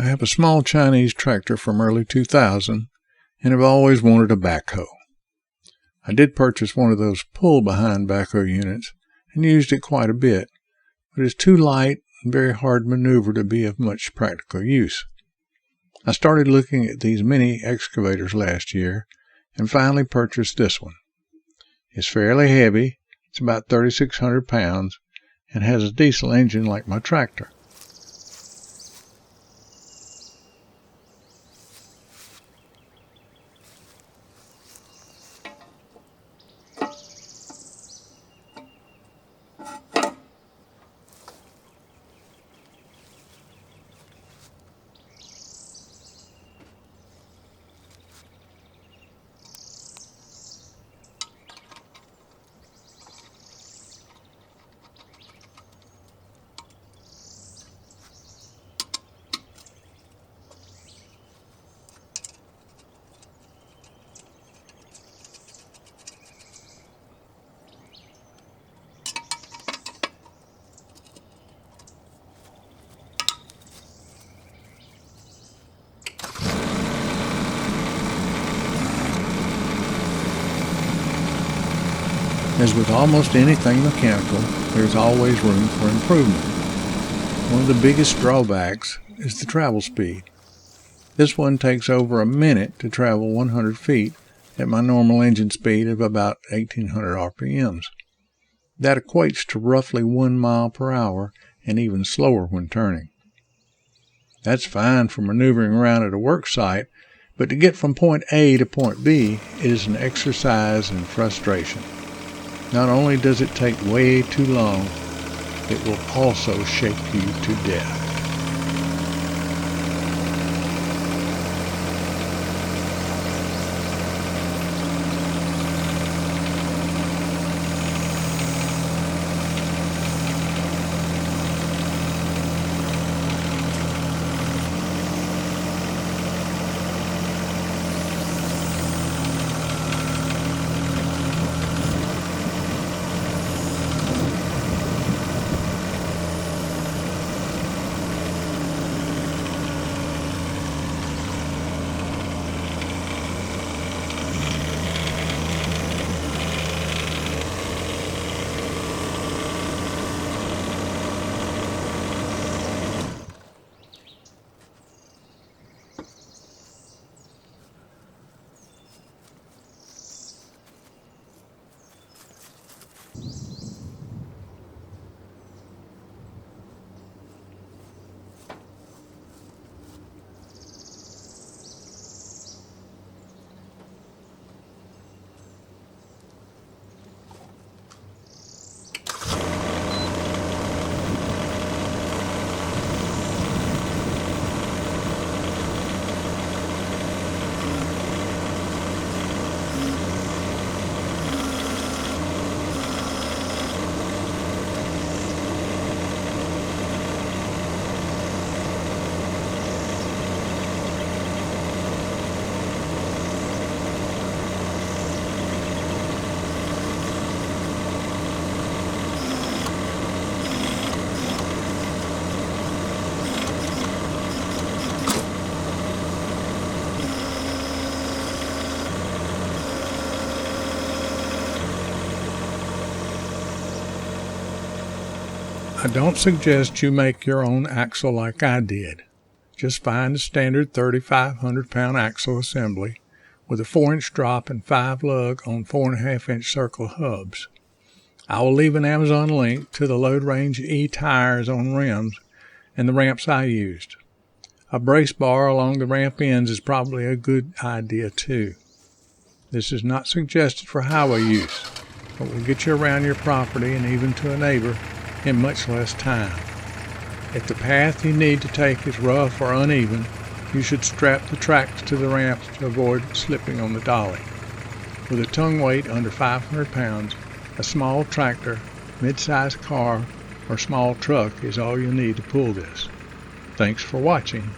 I have a small Chinese tractor from early 2000 and have always wanted a backhoe. I did purchase one of those pull-behind backhoe units and used it quite a bit, but it's too light and very hard to maneuver to be of much practical use. I started looking at these mini excavators last year and finally purchased this one. It's fairly heavy, it's about 3,600 pounds, and has a diesel engine like my tractor. As with almost anything mechanical, there's always room for improvement. One of the biggest drawbacks is the travel speed. This one takes over a minute to travel 100 feet at my normal engine speed of about 1800 RPMs. That equates to roughly 1 mile per hour and even slower when turning. That's fine for maneuvering around at a work site, but to get from point A to point B, it is an exercise in frustration. Not only does it take way too long, it will also shake you to death. I don't suggest you make your own axle like I did. Just find a standard 3,500 pound axle assembly with a 4-inch drop and 5 lug on 4.5-inch circle hubs. I will leave an Amazon link to the Load Range E tires on rims and the ramps I used. A brace bar along the ramp ends is probably a good idea too. This is not suggested for highway use, but will get you around your property and even to a neighbor in much less time. If the path you need to take is rough or uneven, you should strap the tracks to the ramps to avoid slipping on the dolly. With a tongue weight under 500 pounds, a small tractor, mid-sized car, or small truck is all you'll need to pull this. Thanks for watching.